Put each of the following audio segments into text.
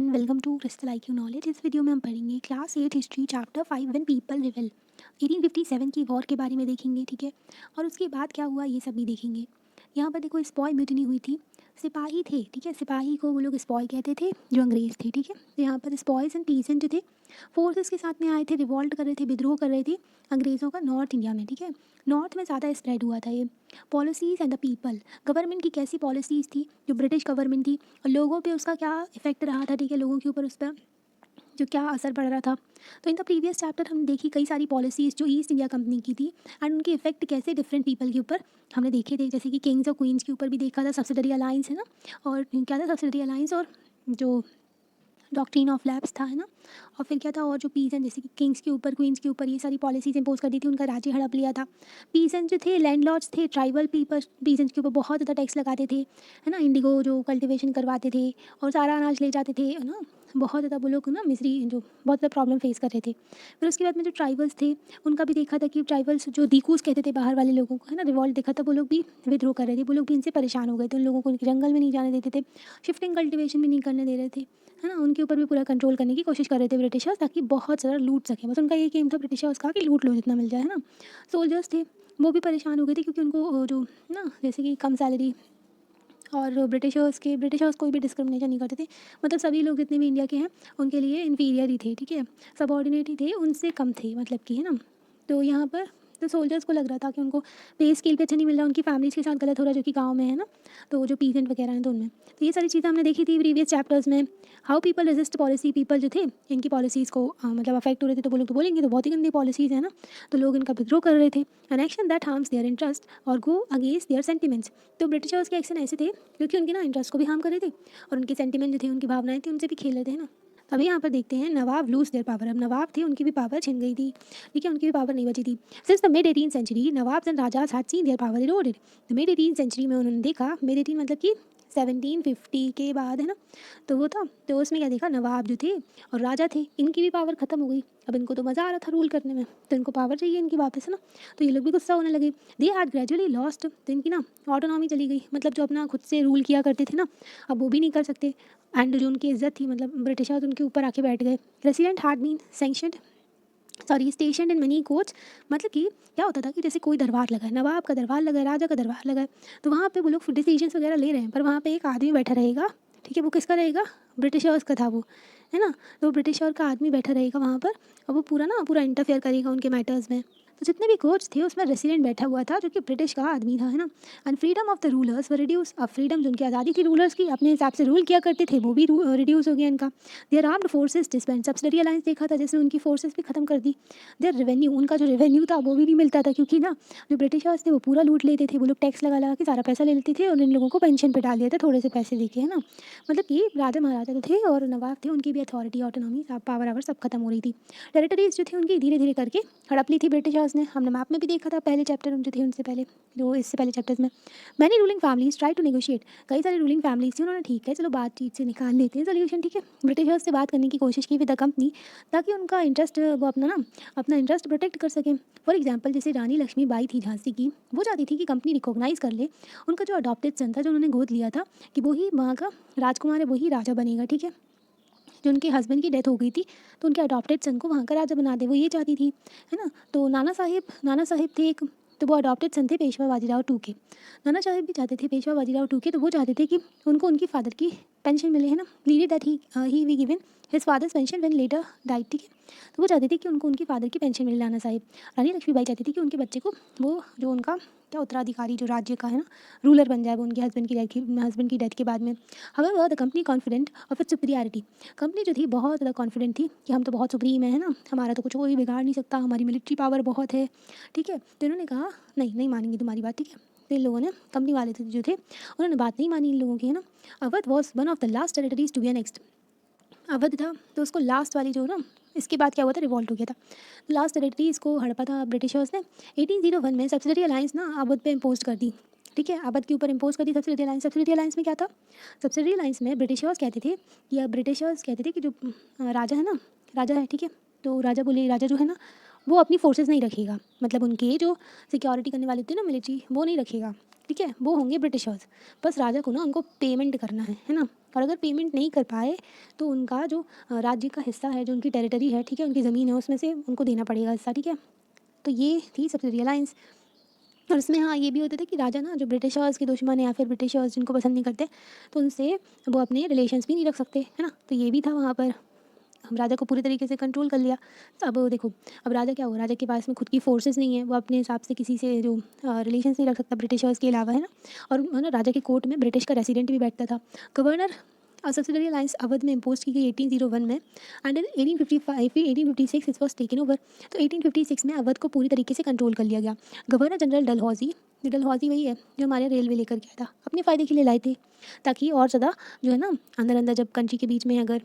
Everyone, welcome to Crystal IQ knowledge. इस video में हम पढ़ेंगे class 8 history chapter 5 when people rebel. 1857 की वॉर के बारे में देखेंगे, ठीक है। और उसके बाद क्या हुआ ये सब भी देखेंगे। यहाँ पर देखो स्पॉय म्यूटिनी हुई थी, सिपाही थे, ठीक है। सिपाही को वो लोग स्पॉय कहते थे जो अंग्रेज थे, ठीक है। तो यहाँ पर स्पॉयज एंड पीसेंट जो थे फोर्सेस के साथ में आए थे, रिवॉल्ट कर रहे थे, विद्रोह कर रहे थे अंग्रेज़ों का नॉर्थ इंडिया में, ठीक है। नॉर्थ में ज़्यादा स्प्रेड हुआ था ये। Policies and the people, government की कैसी पॉलिसीज़ थी जो ब्रिटिश गवर्नमेंट थी, और लोगों पे उसका क्या इफेक्ट रहा था, ठीक है। लोगों के ऊपर उस पर जो क्या असर पड़ रहा था। तो इन द प्रीवियस चैप्टर हमने देखी कई सारी पॉलिसीज़ जो ईस्ट इंडिया कंपनी की थी एंड उनके इफेक्ट कैसे डिफरेंट पीपल के ऊपर हमने देखे थे। जैसे कि किंग्स और क्वींस के ऊपर भी देखा था, सब्सिडरी अलायंस है ना, और क्या था सब्सिडरी अलायंस, और जो डॉक्ट्रिन ऑफ लैप्स था, है ना। और फिर क्या था, और जो पीसेंट जैसे कि किंग्स के ऊपर, क्वींस के ऊपर ये सारी पॉलिसीज इंपोज कर दी थी, उनका राज्य हड़प लिया था। पीसेंट जो थे लैंडलॉर्ड्स थे, ट्राइबल पीपल पीसेंट्स के ऊपर बहुत ज़्यादा टैक्स लगाते थे, है ना। इंडिगो जो कल्टिवेशन करवाते थे और सारा अनाज ले जाते थे, है ना। बहुत ज़्यादा वो लोग ना मिजरी जो बहुत ज़्यादा प्रॉब्लम फेस कर रहे थे। फिर उसके बाद में जो ट्राइबल्स थे उनका भी देखा था कि ट्राइबल्स जो दीकूस कहते थे बाहर वाले लोगों को, है ना, रिवॉल्ट देखा था। वो लोग भी विद्रोह कर रहे थे, वो लोग भी इनसे परेशान हो गए थे। उन लोगों को जंगल में नहीं जाने देते थे, शिफ्टिंग कल्टिवेशन भी नहीं करने दे रहे थे, है ना। उनके ऊपर भी पूरा कंट्रोल करने की कोशिश कर रहे थे ब्रिटिशर्स, ताकि बहुत ज़्यादा लूट सकें। बस उनका ये गेम था ब्रिटिशर्स का कि लूट लो जितना मिल जाए, है ना। सोल्जर्स थे वो भी परेशान हो गए थे क्योंकि उनको जो ना जैसे कि कम सैलरी, और ब्रिटिशर्स कोई भी डिस्क्रिमिनेशन नहीं करते थे। मतलब सभी लोग जितने भी इंडिया के हैं उनके लिए इन्फीरियर ही थे, ठीक है, सबऑर्डिनेट ही थे, उनसे कम थे, मतलब कि, है ना। तो यहाँ पर तो सोल्जर्स को लग रहा था कि उनको पे स्केल पे अच्छा नहीं मिल रहा, उनकी फैमिलीज़ के साथ गलत हो रहा है जो कि गाँव में है ना। तो जो पीजेंट वगैरह हैं तो उनमें तो ये सारी चीज़ें हमने देखी थी प्रीवियस चैप्टर्स में। How people resist policy, people जो थे इनकी पॉलिसीज़ को मतलब अफेक्ट हो रहे थे, तो वो लोग तो बोलेंगे तो बहुत ही गंदी पॉलिसीज़ है ना। तो लोग इनका विद्रोह कर रहे थे। An action that harms their interest और गो अगेंस्ट देयर सेंटिमेंट्स। तो ब्रिटिशर्स के एक्शन ऐसे थे क्योंकि उनके ना इंटरेस्ट को भी हार्म कर रहे थे और उनके सेंटिमेंट जो थे, उनकी भावनाएं थी, उनसे भी खेल रहे थे, है ना। अभी यहाँ पर देखते हैं नवाब लूज देयर पावर। अब नवाब थे उनकी भी पावर छिन गई थी, ठीक है, उनकी भी पावर नहीं बची थी। Since the mid 18th century nawabs and rajas had seen their power eroded. The mid 18th century में उन्होंने देखा, मिड 18 मतलब कि 1750 के बाद, है ना। तो वो था, तो उसमें क्या देखा, नवाब जो थे और राजा थे इनकी भी पावर ख़त्म हो गई। अब इनको तो मज़ा आ रहा था रूल करने में, तो इनको पावर चाहिए इनकी वापस, है ना। तो ये लोग भी गुस्सा होने लगे। दे हैड ग्रेजुअली लॉस्ट, तो इनकी ना ऑटोनॉमी चली गई, मतलब जो अपना खुद से रूल किया करते थे ना, अब वो भी नहीं कर सकते। एंड जो उनकी इज्जत थी, मतलब ब्रिटिशर्स उनके ऊपर आके बैठ गए। Resident had been sanctioned station in many coach. मतलब कि क्या होता था कि जैसे कोई दरबार लगा है, नवाब का दरबार लगा है, राजा का दरबार लगा है, तो वहाँ पे वो लोग डिसीजंस वगैरह ले रहे हैं, पर वहाँ पे एक आदमी बैठा रहेगा, ठीक है। वो किसका रहेगा, ब्रिटिशर्स का था वो, है ना। तो ब्रिटिशर का आदमी बैठा रहेगा वहाँ पर, और वो पूरा इंटरफेयर करेगा उनके मैटर्स में। तो जितने भी कोच थे उसमें रेसिडेंट बैठा हुआ था जो कि ब्रिटिश का आदमी था, है ना। And freedom of the rulers were reduce. अब फ्रीडम जो उनकी आज़ादी थी रूलर्स की, अपने हिसाब से रूल किया करते थे, वो भी रिड्यूस हो गया इनका। Their armed forces disband. Subsidiary alliance देखा था जिसने उनकी फोर्सेस भी खत्म कर दी। देयर रेवेन्यू, उनका जो रेवेन्यू था वो भी नहीं मिलता था, क्योंकि ना जो ब्रिटिशर्स थे वो पूरा लूट लेते थे। वो लोग टैक्स लगा लगा के सारा पैसा ले लेते थे और इन लोगों को पेंशन पे डाल दिया था थोड़े से पैसे देके, है ना। मतलब कि राजा महाराजा तो थे और नवाब थे, उनकी भी अथॉरिटी, ऑटोनॉमी, पावर आवर सब खत्म हो रही थी। टेरिटरीज जो थी उनकी धीरे धीरे करके हड़प ली थी ब्रिटिशर्स ने। हमने मैप में भी देखा था पहले चैप्टर जो थे उनसे पहले, जो इससे पहले चैप्टर्स में। Many ruling families try to negotiate. कई सारी रूलिंग फैमिलीज थी, उन्होंने ठीक है चलो बातचीत से निकाल लेते हैं सोल्यूशन, ठीक है। ब्रिटिशर्स से बात करने की कोशिश की विद द कंपनी, ताकि उनका इंटरेस्ट वो अपना इंटरेस्ट प्रोटेक्ट कर सकें। फॉर एग्जाम्पल जैसे रानी लक्ष्मीबाई थी झांसी की, वो चाहती थी कि कंपनी रिकॉग्नाइज कर ले उनका जो अडॉप्टेड सन था, जो उन्होंने गोद लिया था, कि वही वहाँ का राजकुमार है, वही राजा बनेगा, ठीक है। जो उनके हस्बैंड की डेथ हो गई थी तो उनके अडॉप्टेड सन को वहाँ का राजा बना दे, वो ये चाहती थी, है ना। तो नाना साहिब थे एक, तो वो अडॉप्टेड सन थे पेशवा बाजीराव टू के। नाना साहिब भी चाहते थे पेशवा बाजीराव टू के, तो वो चाहते थे कि उनको उनकी फादर की पेंशन मिले, है ना। Pleaded that he we given his father's pension when later died, ठीक है। तो वो चाहते थे कि उनको उनकी फादर की पेंशन मिले नाना साहिब। रानी लक्ष्मीबाई चाहती थी कि उनके बच्चे को वो जो उनका क्या उत्तराधिकारी जो राज्य का है ना रूलर बन जाए, वो उनके हस्बैंड की डेथ के बाद में। However the company confident of its superiority. Company जो थी बहुत ज़्यादा कॉन्फिडेंट थी कि हम तो बहुत सुप्रीम है ना, हमारा तो कुछ कोई बिगाड़ नहीं सकता, हमारी मिलिट्री पावर बहुत है, ठीक है। तो इन्होंने कहा नहीं नहीं मानेंगे तुम्हारी बात, ठीक है। तो इन लोगों ने, कंपनी वाले थे जो थे, उन्होंने बात नहीं मानी इन लोगों की, है ना। Awadh was one of the last territories to be next. Awadh था तो उसको लास्ट वाली जो ना, इसके बाद क्या हुआ था, रिवॉल्ट हो गया था। लास्ट टेरिटरी इसको हड़पा था ब्रिटिशर्स ने। 1801 में सब्सिडरी अलायंस ना अवध पे इम्पोज कर दी, ठीक है। अवध के ऊपर इम्पोज कर दी सब्सिडरी अलायंस। सब्सिडरी अलायंस में क्या था, सब्सिडरी अलायंस में ब्रिटिशर्स कहते थे कि जो राजा है ना, राजा है, ठीक है। तो राजा बोले, राजा जो है ना वो अपनी फोर्सेस नहीं रखेगा, मतलब उनके जो सिक्योरिटी करने वाले होते हैं ना मिलिट्री, वो नहीं रखेगा, ठीक है, वो होंगे ब्रिटिशर्स। बस राजा को ना उनको पेमेंट करना है ना, और अगर पेमेंट नहीं कर पाए तो उनका जो राज्य का हिस्सा है, जो उनकी टेरिटरी है, ठीक है, उनकी ज़मीन है, उसमें से उनको देना पड़ेगा हिस्सा, ठीक है। तो ये थी सबसिडियरी अलायंस। और उसमें हाँ ये भी होता था कि राजा ना जो ब्रिटिशर्स के दुश्मन है या फिर ब्रिटिशर्स जिनको पसंद नहीं करते, तो उनसे वो अपने रिलेशंस भी नहीं रख सकते, है ना। तो ये भी था वहाँ पर, हम राजा को पूरी तरीके से कंट्रोल कर लिया। तो अब देखो, अब राजा क्या हुआ, राजा के पास में खुद की फोर्सेस नहीं है, वो अपने हिसाब से किसी से जो रिलेशंस नहीं रख सकता ब्रिटिशर्स के अलावा, है ना। और ना राजा के कोर्ट में ब्रिटिश का रेसिडेंट भी बैठता था। गवर्नर सब्सिडरी अलायंस अवध में इम्पोज की गई 1801 में, and 1855 1856 it was taken over. तो 1856 में अवध को पूरी तरीके से कंट्रोल कर लिया गया। गवर्नर जनरल डलहौजी, डलहौजी वही है जो हमारे रेलवे लेकर गया था, अपने फ़ायदे के लिए लाए थे, ताकि और ज़्यादा जो है ना अंदर अंदर जब कंट्री के बीच में अगर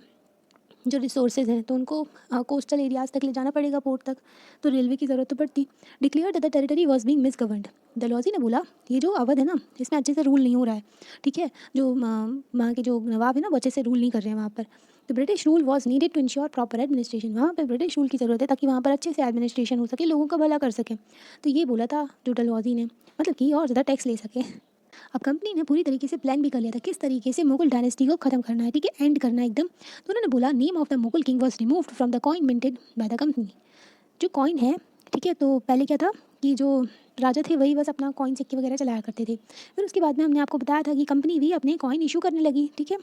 जो रिसोर्सेज हैं तो उनको कोस्टल एरियाज़ तक ले जाना पड़ेगा, पोर्ट तक, तो रेलवे की ज़रूरत तो पड़ती। Declare that the territory was being misgoverned. Dalhousie ने बोला ये जो अवध है ना, इसमें अच्छे से रूल नहीं हो रहा है, ठीक है, जो वहाँ के जो नवाब है ना वो अच्छे से रूल नहीं कर रहे हैं वहाँ पर। तो British rule was needed to ensure proper administration, वहाँ पर ब्रिटिश रूल की ज़रूरत है ताकि वहाँ पर अच्छे से एडमिनिस्ट्रेशन हो सके, लोगों का भला कर सके। तो ये बोला था जो डलहौजी ने, मतलब कि और ज़्यादा टैक्स ले सके। अब कंपनी ने पूरी तरीके से प्लान भी कर लिया था किस तरीके से मुगल डायनेस्टी को खत्म करना है, ठीक है, एंड करना है एकदम। तो उन्होंने बोला name of the Mughal king was removed from the coin minted by the company. जो कॉइन है, ठीक है, तो पहले क्या था कि जो राजा थे वही बस अपना कॉइन सिक्के वगैरह चलाया करते थे। फिर उसके बाद में हमने आपको बताया था कि कंपनी भी अपने कॉइन इशू करने लगी, ठीक है।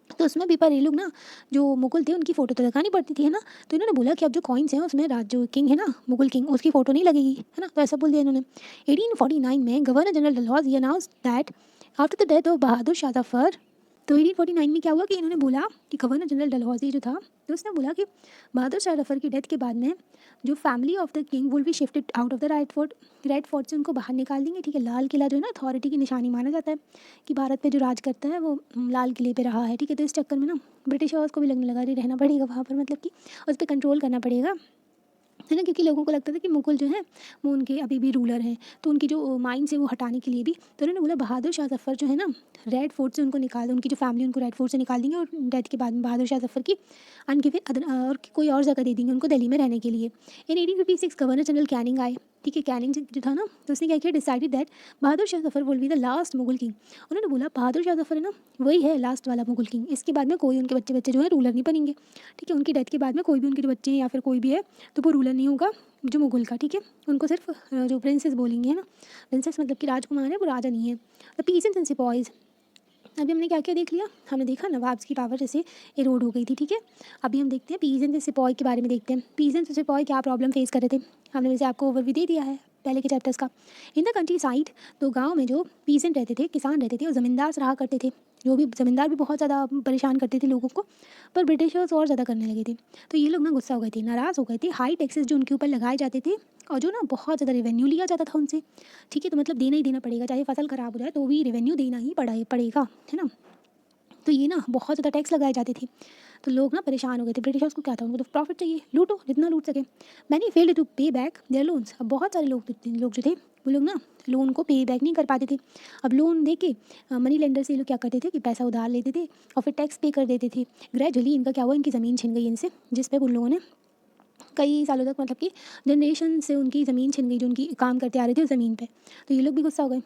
तो उसमें भी पर ये लोग ना जो मुगल थे उनकी फ़ोटो तो लगानी पड़ती थी, है ना। तो इन्होंने बोला कि अब जो कॉइन्स हैं उसमें राज जो किंग है ना, मुगल किंग, उसकी फ़ोटो नहीं लगेगी, है ना। तो ऐसा बोल दिया इन्होंने। 1849 में governor general Dalhousie announce that after the death of Bahadur Shah Zafar. तो 1849 में क्या हुआ कि इन्होंने बोला कि गवर्नर जनरल डलहौजी जो था, तो उसने बोला कि बहादुर शाह जफर की डेथ के बाद में जो family of the king will be shifted out of the right fort, red fort से उनको बाहर निकाल देंगे, ठीक है। लाल किला जो है ना अथॉरिटी की निशानी माना जाता है कि भारत पे जो राज करता है वो लाल किले पे रहा है, ठीक है। तो इस चक्कर में ना ब्रिटिशर्स को भी लगने लगा रही रहना पड़ेगा वहाँ पर, मतलब कि उस पर कंट्रोल करना पड़ेगा, है ना, क्योंकि लोगों को लगता था कि मुगल जो है वो उनके अभी भी रूलर हैं, तो उनकी जो माइंड से वो हटाने के लिए भी, तो उन्होंने बोला बहादुर शाह जफर जो है ना रेड फोर्ट से उनको निकाल दो, उनकी जो फैमिली उनको रेड फोर्ट से निकाल देंगे, और डेथ के बाद में बहादुर शाह जफर की अनगिवन और कोई और जगह दे देंगे उनको दिल्ली में रहने के लिए। इन 1856 गवर्नर जनरल कैनिंग आए, ठीक है। कैनिंग जो था ना, तो उसने क्या किया, decided that Bahadur Shah Zafar will be the last Mughal king. उन्होंने बोला बहादुर शाह जफर है ना वही है लास्ट वाला मुगल किंग, इसके बाद में कोई उनके बच्चे बच्चे जो है रूलर नहीं बनेंगे, ठीक है। उनकी डेथ के बाद में कोई भी उनके जो बच्चे हैं या फिर कोई भी है तो वो रूलर नहीं होगा जो मुगल का, ठीक है। उनको सिर्फ जो प्रिंसेस बोलेंगे, है ना, प्रिंसेस मतलब कि राजकुमार है, वो राजा नहीं है। द पीसेंट्स एंड सिपॉइज, अभी हमने क्या क्या देख लिया, हमने देखा नवाब्स की पावर जैसे एरोड हो गई थी, ठीक है। अभी हम देखते हैं पीजेंट एंड सिपॉय के बारे में देखते हैं। पीजेंट और सिपॉय क्या प्रॉब्लम फेस कर रहे थे, हमने वैसे आपको ओवरव्यू दे दिया है पहले के चैप्टर्स का। इन द कंट्री साइड, तो गाँव में जो पीजेंट रहते थे, किसान रहते थे, और ज़मींदार रहा करते थे, जो भी ज़मींदार भी बहुत ज़्यादा परेशान करते थे लोगों को, पर ब्रिटिशर्स और ज़्यादा करने लगे थे। तो ये लोग ना गुस्सा हो गए थे, नाराज़ हो गए थे, हाई टैक्सेस जो उनके ऊपर लगाए जाते थे, और जो ना बहुत ज़्यादा रेवेन्यू लिया जाता था उनसे, ठीक है। तो मतलब देना ही देना पड़ेगा, चाहे फसल ख़राब हो जाए तो भी रेवेन्यू देना ही पड़ेगा, है ना। तो ये ना बहुत ज़्यादा टैक्स लगाए जाते थे, तो लोग ना परेशान हो गए थे। ब्रिटिशर्स को क्या था, उनको तो प्रॉफिट चाहिए, लूटो जितना लूट सके। मैनी फेल्ड टू पे बैक देयर लोन्स, अब बहुत सारे लोग जो थे वो लोग ना लोन को पे बैक नहीं कर पाते थे। अब लोन दे के मनी लेंडर से ये लोग क्या करते थे कि पैसा उधार लेते थे और फिर टैक्स पे कर देते थे। ग्रेजुअली इनका क्या हुआ, इनकी ज़मीन छिन गई इनसे, जिस पे उन लोगों ने कई सालों तक, मतलब कि जनरेशन से उनकी ज़मीन छिन गई, जो उनकी काम करते आ रहे थे उस ज़मीन पे। तो ये लोग भी गुस्सा हो गए।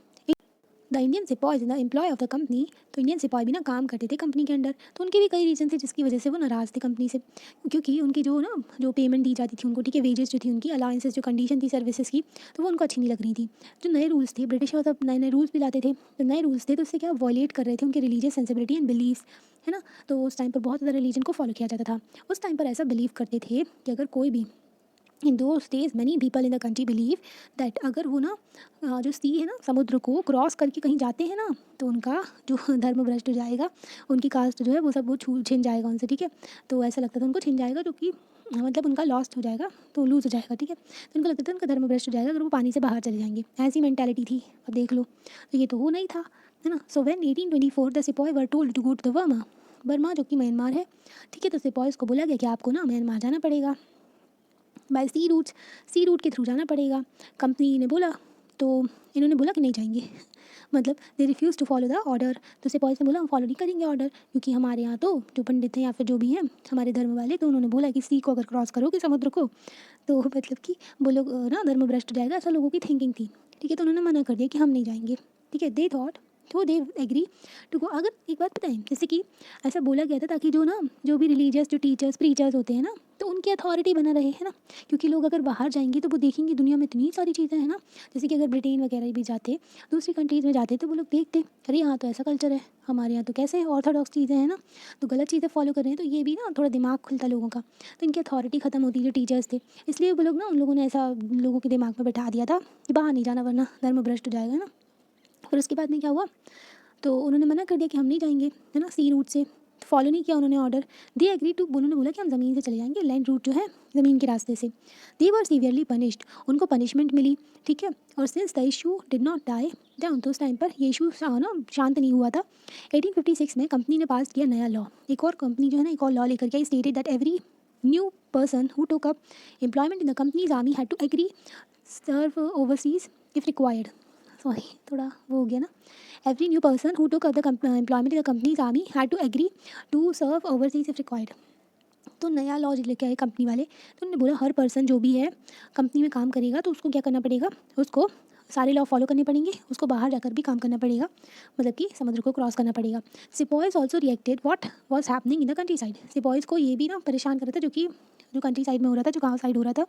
The Indian sepoys in the employ of the company, तो इंडियन सिपॉय भी ना काम करते थे कंपनी के अंडर, तो उनके भी कई रीजन थे जिसकी वजह से वो नाराज़ थे कंपनी से, क्योंकि उनकी जो ना जो पेमेंट दी जाती थी उनको, ठीक है, वेजेस जो थी उनकी, अलाउंसेस जो कंडीशन थी सर्विसेज की, तो वो उनको अच्छी नहीं लग रही थी। जो नए रूल्स थे, ब्रिटिशर्स अब नए नए रूल्स भी लाते थे, तो नए रूल्स थे तो उससे क्या वॉयलेट कर रहे थे उनके रिलीजियस सेंसिबिलिटी एंड बिलीव्स, है ना। तो उस टाइम पर बहुत ज़्यादा रिलीजन को फॉलो किया जाता था। उस टाइम पर ऐसा बिलीव करते थे कि अगर कोई भी, in those days many people in the country believe that अगर वो ना जो सी है ना समुद्र को क्रॉस करके कहीं जाते हैं ना, तो उनका जो धर्म भ्रष्ट हो जाएगा, उनकी कास्ट जो है वो सब वो छिन जाएगा उनसे, ठीक है। तो ऐसा लगता था उनको छिन जाएगा, जो कि मतलब उनका लॉस्ट हो जाएगा, तो लूज हो जाएगा, ठीक है। तो उनको लगता था उनका धर्म भ्रष्ट हो जाएगा अगर वो पानी से बाहर चले जाएंगे, ऐसी मैंटेलिटी थी। अब देख लो, तो ये तो वो नहीं था, है ना। So when 1824 the sepoy were told to go to the Burma, Burma जो कि म्यांमार है, ठीक है। तो सिपॉयज़ को बोला गया कि आपको ना म्यांमार जाना पड़ेगा, बाय सी रूट के थ्रू जाना पड़ेगा। कंपनी ने बोला, तो इन्होंने बोला कि नहीं जाएंगे मतलब they refuse to follow the order. तो सिपाही ने बोला हम फॉलो नहीं करेंगे ऑर्डर, क्योंकि हमारे यहाँ तो जो पंडित हैं या फिर जो भी हैं हमारे धर्म वाले, तो उन्होंने बोला कि सी को अगर क्रॉस करोगे समुद्र को तो मतलब कि वो लोग ना धर्म भ्रष्ट हो जाएगा, ऐसा लोगों की थिंकिंग थी। ठीक है, तो उन्होंने मना कर दिया कि हम नहीं जाएंगे। ठीक है, दे थॉट तो दे एग्री टू गो। अगर एक बात पता है, जैसे कि ऐसा बोला गया था ताकि जो ना जो भी रिलीजियस जो टीचर्स प्रीचर्स होते हैं ना, तो उनकी अथॉरिटी बना रहे, है ना। क्योंकि लोग अगर बाहर जाएंगे तो वो देखेंगे दुनिया में इतनी सारी चीज़ें हैं ना, जैसे कि अगर ब्रिटेन वगैरह भी जाते, दूसरी कंट्रीज़ में जाते, तो वो लोग देखते अरे यहाँ तो ऐसा कल्चर है, हमारे यहाँ तो कैसे ऑर्थोडॉक्स चीज़ें हैं ना, तो गलत चीज़ें फॉलो कर रहे हैं। तो ये भी ना थोड़ा दिमाग खुलता लोगों का, तो इनकी अथॉरिटी ख़त्म होती जो टीचर्स थे। इसलिए वो लोग ना, उन लोगों ने ऐसा लोगों के दिमाग में बैठा दिया था कि बाहर नहीं जाना वरना धर्म भ्रष्ट हो जाएगा ना। फिर उसके बाद में क्या हुआ, तो उन्होंने मना कर दिया कि हम नहीं जाएंगे, है ना, सी रूट से फॉलो नहीं किया उन्होंने ऑर्डर। दे एग्री टू, उन्होंने बोला कि हम ज़मीन से चले जाएंगे, लैंड रूट जो है ज़मीन के रास्ते से। दे वर सीवियरली पनिश्ड, उनको पनिशमेंट मिली। ठीक है, और since the issue did not die down, तो उस टाइम पर ये इशू ना शांत नहीं हुआ था। 1856 में कंपनी ने पास किया नया लॉ। एक और कंपनी जो है ना एक और लॉ लेकर के आई, stated that every new person who took up employment in the company's army had to agree serve overseas if required. Sorry थोड़ा वो हो गया ना। Every new person who took up the employment in the company's army had to agree to serve overseas if required. तो नया law लेके आए company वाले, तो उन्होंने बोला हर पर्सन जो भी है कंपनी में काम करेगा तो उसको क्या करना पड़ेगा, उसको सारे लॉ फॉलो करने पड़ेंगे, उसको बाहर जाकर भी काम करना पड़ेगा, मतलब कि समुद्र को क्रॉस करना पड़ेगा। Sepoys also reacted what was happening in the countryside. Sepoys को ये भी ना परेशान कर रहा था, जो कि जो कंट्री साइड में हो रहा था, जो गाँव साइड हो रहा था।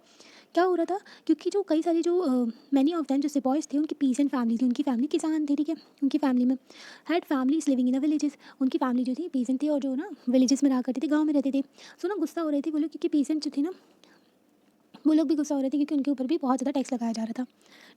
क्या हो रहा था, क्योंकि जो कई सारे जो मैनी ऑफ दैम जो सिपॉयज़ थे उनकी पीसेंट फैमिली थी, उनकी फैमिली किसान थी। ठीक है, उनकी फैमिली में had families living in the villages, उनकी फैमिली जो थी पीसेंट थी और जो ना विलेजेस में रहा करते थे, गाँव में रहते थे। सो ना गुस्सा हो रहे थे वो लोग, क्योंकि पीसेंट जो थे ना वो लोग भी गुस्सा हो रहे थे क्योंकि उनके ऊपर भी बहुत ज़्यादा टैक्स लगाया जा रहा था।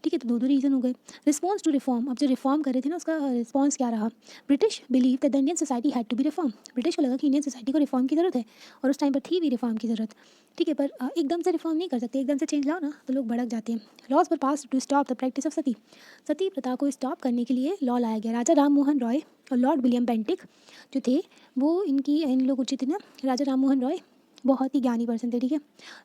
ठीक है, तो दो रीज़न हो गए। रिस्पॉन्स टू रिफॉर्म, अब जो रिफॉर्म कर रहे थे ना उसका रिस्पॉन्स क्या रहा। British believe that the Indian society had to be reform, British को लगा कि इंडियन सोसाइटी को रिफॉर्म की ज़रूरत है, और उस टाइम पर थी भी रिफॉर्म की ज़रूरत। ठीक है, पर एकदम से रिफॉर्म नहीं कर सकते, एकदम से चेंज लाओ ना तो लोग भड़क जाते हैं। लॉज पर pass to stop the practice of sati, sati प्रथा को स्टॉप करने के लिए लॉ लाया गया। राजा राम मोहन रॉय और लॉर्ड विलियम बेंटिक जो थे वो इन लोग उचित ना, राजा राम मोहन रॉय बहुत ही ज्ञानी पर्सन थे। ठीक है,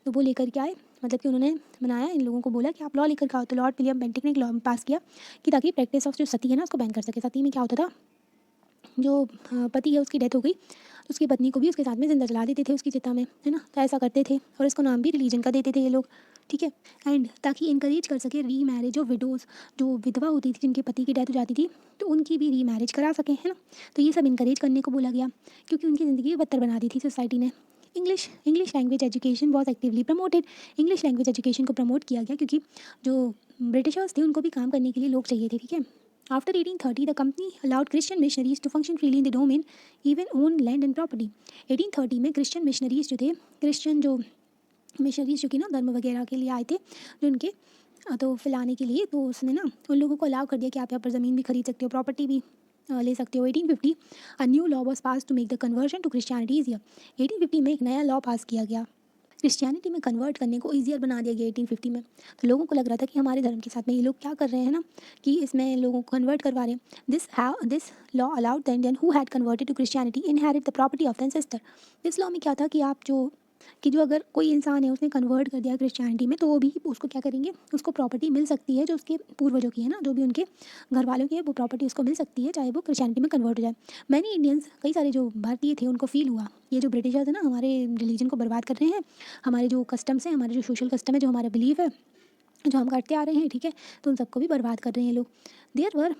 तो वो लेकर के आए, मतलब कि उन्होंने बनाया, इन लोगों को बोला कि आप लॉ लेकर के आओ। तो लॉर्ड विलियम बेंटिक ने एक लॉ पास किया कि ताकि प्रैक्टिस ऑफ जो सती है ना उसको बैन कर सके। सती में क्या होता था, जो पति है उसकी डेथ हो गई तो उसकी पत्नी को भी उसके साथ में जिंदा जला देते थे उसकी चिता में, है ना। तो ऐसा करते थे और इसको नाम भी रिलीजन का देते थे ये लोग। ठीक है, एंड ताकि इनकरेज कर सके री मैरिज ऑफ विडोज़, जो विधवा होती थी जिनके पति की डेथ हो जाती थी तो उनकी भी री मैरिज करा सकें, है ना। तो ये सब इनकरेज करने को बोला गया, क्योंकि उनकी ज़िंदगी बदतर बना दी थी सोसाइटी ने। English language education was actively promoted, English language education को प्रमोट किया गया, क्योंकि जो ब्रिटिशर्स थे उनको भी काम करने के लिए लोग चाहिए थे। ठीक है, after 1830 the company allowed Christian missionaries to function freely in the domain even own land and property. 1830 में क्रिश्चियन मिशनरीज जो थे, क्रिश्चियन जो मिशनरीज जो कि ना धर्म वगैरह के लिए आए थे, जो उनके तो फैलाने के लिए, तो उसने ना उन लोगों को अलाउ कर दिया कि आप यहाँ पर ज़मीन भी खरीद सकते हो, प्रॉपर्टी भी ले सकते हो। 1850 a new law was pass to make the conversion to Christianity easier. 1850 में एक नया लॉ पास किया गया, क्रिश्चियनिटी में कन्वर्ट करने को ईजियर बना दिया गया 1850 में। तो लोगों को लग रहा था कि हमारे धर्म के साथ में ये लोग क्या कर रहे हैं ना, कि इसमें लोगों को कन्वर्ट करवा रहे हैं। This law allowed the Indian who had converted to Christianity inherit the property of the ancestor. इस लॉ में क्या था कि जो अगर कोई इंसान है उसने कन्वर्ट कर दिया क्रिश्चियनिटी में, तो वो भी उसको क्या करेंगे, उसको प्रॉपर्टी मिल सकती है जो उसके पूर्वजों की है ना, जो भी उनके घर वालों की है वो प्रॉपर्टी उसको मिल सकती है, चाहे वो क्रिश्चियनिटी में कन्वर्ट हो जाए। मैनी इंडियंस, कई सारे जो भारतीय थे उनको फील हुआ ये जो ब्रिटिशर्स है ना हमारे रिलीजन को बर्बाद कर रहे हैं, हमारे जो कस्टम्स हैं, हमारे जो सोशल कस्टम है, जो हमारा बिलीफ है, जो हम करते आ रहे हैं, ठीक है, तो उन सबको भी बर्बाद कर रहे हैं लोग। There were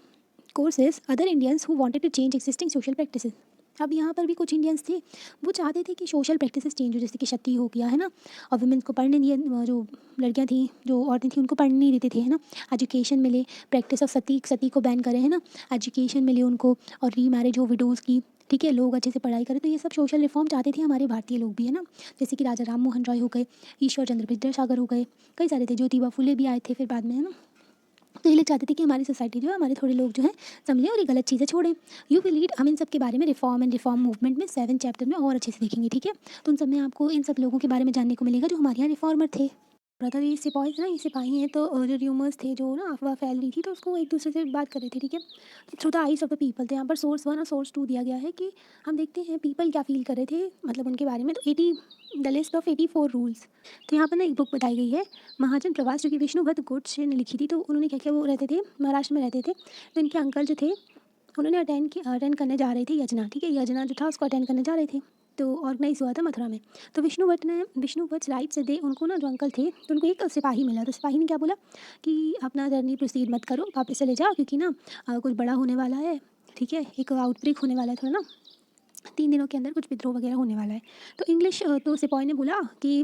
courses other Indians who wanted to change existing social practices. अब यहाँ पर भी कुछ इंडियंस थे वो चाहते थे कि सोशल प्रैक्टिसेस चेंज हो, जैसे कि सती हो गया, है ना, और वुमेन्स को पढ़ने दिए, जो लड़कियाँ थी, जो औरतें थी उनको पढ़ने नहीं देते थे, है ना, एजुकेशन मिले, प्रैक्टिस ऑफ सती को बैन करें, है ना, एजुकेशन मिले उनको, और री मैरिज हो विडोज़ की। ठीक है, लोग अच्छे से पढ़ाई करें, तो ये सब सोशल रिफॉर्म चाहते थे हमारे भारतीय लोग भी, है ना। जैसे कि राजा राम मोहन रॉय हो गए, ईश्वर चंद्र विद्यासागर हो गए, कई सारे थे, ज्योतिबा फुले भी आए थे फिर बाद में, है ना। तो ये लोग चाहते थे कि हमारी सोसाइटी जो है, हमारे थोड़े लोग जो हैं संभलें और ये गलत चीज़ें छोड़ें। यू विल रीड, हम इन सब के बारे में रिफॉर्म मूवमेंट में 7 चैप्टर में और अच्छे से देखेंगे। ठीक है, तो उन सब में आपको इन सब लोगों के बारे में जानने को मिलेगा जो हमारे यहाँ रिफॉर्मर थे। रहा था। ये सिपाही थे ना, ये सिपाही हैं, तो जो र्यूमर्स थे, जो ना अफवाह फैल रही थी, तो उसको एक दूसरे से बात कर रहे थे, ठीक है। Through the eyes of the people, तो यहाँ पर सोर्स 1 और सोर्स 2 दिया गया है कि हम देखते हैं पीपल क्या फील कर रहे थे मतलब उनके बारे में। तो 80 द लिस्ट ऑफ 84 रूल्स। तो यहाँ पर ना एक बुक बताई गई है, महाजन प्रवास, जो कि विष्णुभट्ट गोडसे ने लिखी थी। तो उन्होंने क्या किया, वो रहते थे महाराष्ट्र में रहते थे, तो इनके अंकल जो थे उन्होंने अटेंड करने जा रहे थे यजना, ठीक है, यजना जो था उसको अटेंड करने जा रहे थे, तो ऑर्गेनाइज हुआ था मथुरा में। तो विष्णुभट्ट राइट से दे उनको ना, जो अंकल थे, तो उनको एक सिपाही मिला। तो सिपाही ने क्या बोला कि अपना जर्नी प्रोसीड मत करो, वापस चले जाओ, क्योंकि ना कुछ बड़ा होने वाला है, ठीक है, एक आउटब्रेक होने वाला है थोड़ा ना, 3 दिनों के अंदर कुछ विद्रोह वगैरह होने वाला है। तो इंग्लिश तो सिपाही ने बोला कि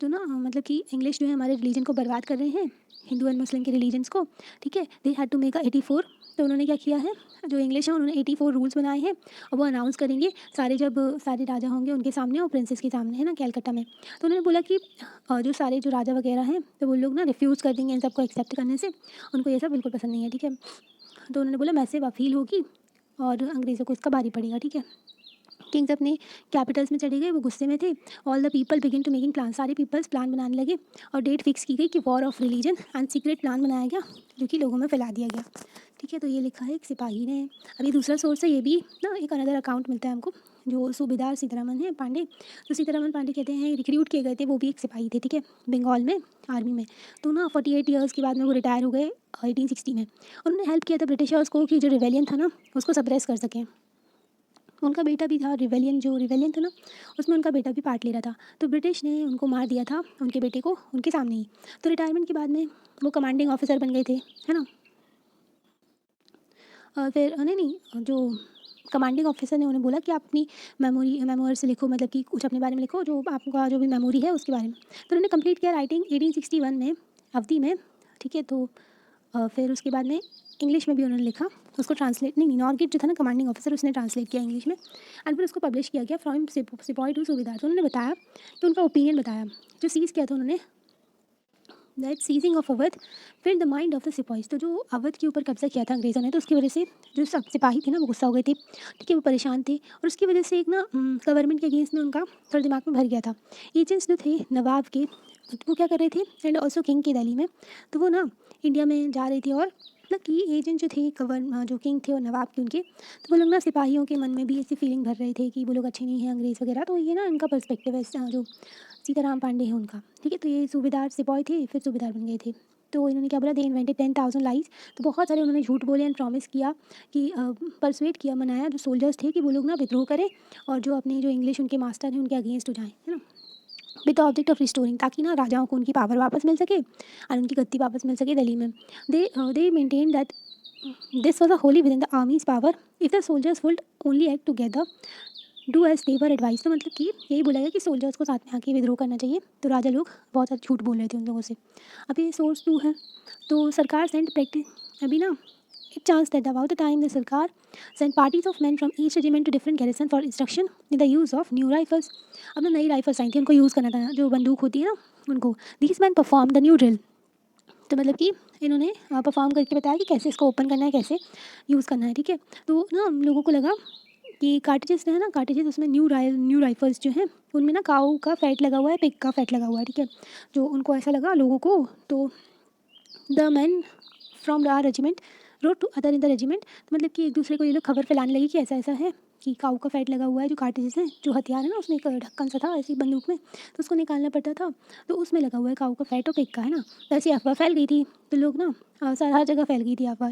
जो ना मतलब कि इंग्लिश जो है हमारे रिलीजन को बर्बाद कर रहे हैं, हिंदू एंड मुस्लिम के रिलीजन्स को, ठीक है। They had to make 84। तो उन्होंने क्या किया है, जो इंग्लिश है उन्होंने 84 रूल्स बनाए हैं, और वो अनाउंस करेंगे जब सारे राजा होंगे उनके सामने और प्रिंसेस के सामने, है ना, कैलकटा में। तो उन्होंने बोला कि जो सारे जो राजा वगैरह हैं, तो वो लोग ना रिफ्यूज़ कर देंगे इन सबको एक्सेप्ट करने से, उनको ये सब बिल्कुल पसंद नहीं है, ठीक है। तो उन्होंने बोला मैसिव अपील होगी और अंग्रेज़ों को इसका भारी पड़ेगा, ठीक है। किंग्स अपने कैपिटल्स में चले गए, वो गुस्से में थे। All the people begin to making plan, सारे पीपल्स प्लान बनाने लगे, और डेट फिक्स की गई कि war of religion and secret plan बनाया गया, जो कि लोगों में फैला दिया गया, ठीक है। तो ये लिखा है एक सिपाही ने। अभी दूसरा सोर्स है, ये भी ना एक अनदर अकाउंट मिलता है हमको, जो सूबेदार सीतारामन है पांडे, जो सीतारामन पांडे कहते हैं रिक्रूट किए गए थे, वो भी एक सिपाही थे, ठीक है, बंगाल में आर्मी में। तो ना 48 ईयर्स के बाद में वो रिटायर हो गए 1860 में। उन्होंने हेल्प किया था ब्रिटिशर्स को कि जो रिवेलियन था ना उसको सप्रेस कर सकें। उनका बेटा भी था, रिवेलियन था ना, उसमें उनका बेटा भी पार्ट ले रहा था। तो ब्रिटिश ने उनको मार दिया था, उनके बेटे को, उनके सामने ही। तो रिटायरमेंट के बाद में वो कमांडिंग ऑफिसर बन गए थे, है ना। फिर नहीं, जो कमांडिंग ऑफिसर ने उन्हें बोला कि आप अपनी मेमोर से लिखो, मतलब कि कुछ अपने बारे में लिखो, जो आपका जो भी मेमोरी है उसके बारे में। तो उन्होंने कंप्लीट किया राइटिंग 1861 में, अवधि में, ठीक है। तो फिर उसके बाद में इंग्लिश में भी उन्होंने लिखा, उसको ट्रांसलेट नहीं नॉर्गेट जो था ना कमांडिंग ऑफिसर, उसने ट्रांसलेट किया इंग्लिश में, एंड फिर उसको पब्लिश किया गया फ्रॉम सिपाही टू सूबेदार। तो उन्होंने बताया कि उनका ओपिनियन बताया, जो सीज़ किया था उन्होंने, दैट सीजिंग ऑफ अवध फिर द माइंड ऑफ द सिपाहीज। तो जो अवध के ऊपर कब्जा किया था अंग्रेज़ों ने, तो उसकी वजह से जो सब सिपाही थे ना वो गुस्सा हो गए थे, ठीक है, वो परेशान थे, और उसकी वजह से एक ना गवर्नमेंट के अगेंस्ट में उनका थोड़ा दिमाग में भर गया था। एजेंट्स जो थे नवाब के, तो वो क्या कर रहे थे, एंड ऑल्सो किंग के दिल्ली में, तो वो ना इंडिया में जा रही थी, और मतलब कि एजेंट जो थे जो किंग थे और नवाब के उनके, तो वो लोग ना सिपाहियों के मन में भी ऐसी फीलिंग भर रहे थे कि वो लोग अच्छे नहीं हैं अंग्रेज़ वगैरह। तो ये ना इनका पर्सपेक्टिव है जो सीताराम पांडे हैं उनका, ठीक है। तो ये सूबेदार सिपाही थे, फिर सूबेदार बन गए थे। तो इन्होंने क्या बोला, दे इन्वेंटेड 10,000 लाइज। तो बहुत सारे उन्होंने झूठ बोले एंड प्रॉमिस किया कि परसुएट किया, मनाया जो सोल्जर्स थे कि वो लोग ना विद्रोह करें, और जो अपने जो इंग्लिश उनके मास्टर हैं उनके अगेंस्ट हो जाएँ, है ना, with the object of restoring, ताकि ना राजाओं को उनकी पावर वापस मिल सके और उनकी गद्दी वापस मिल सके दिल्ली में। They maintain that this was a holy within the army's power if the soldiers would only act together do as they were advise. तो मतलब कि यही बोला गया कि सोल्जर्स को साथ में आके विद्रोह करना चाहिए। तो राजा लोग बहुत ज़्यादा झूठ बोल रहे थे उन लोगों से। अब ये सोर्स 2 है। तो सरकार सेंड प्रैक्टिस अभी ना it chance that about the time the sarkar send parties of men from each regiment to different garrison for instruction in the use of new rifles. अब ना नई राइफल्स आई थी, उनको यूज़ करना था, जो बंदूक होती है ना उनको। These man perform the new drill. तो मतलब कि इन्होंने परफॉर्म करके बताया कि कैसे इसको ओपन करना है, कैसे यूज़ करना है, ठीक है। तो ना हम लोगों को लगा कि कार्ट्रिजेस है ना, कार्ट्रिजेस उसमें न्यू राइफल्स जो हैं उनमें ना काऊ का फैट लगा हुआ है, पिग का फैट लगा हुआ है, ठीक है। जो उनको ऐसा लगा लोगों को, तो the man from our regiment rode to other in the regiment. मतलब कि एक दूसरे को ये लोग खबर फैलाने लगी कि ऐसा ऐसा है कि काऊ का फैट लगा हुआ है, जो कार्ट्रिजेस हैं, जो हथियार है ना उसमें एक ढक्कन सा था ऐसी बंदूक में, तो उसको निकालना पड़ता था, तो उसमें लगा हुआ है काऊ का फैट और पिग का, है ना। तो ऐसी अफवाह फैल गई थी, तो लोग ना हर जगह फैल गई थी अफवाह।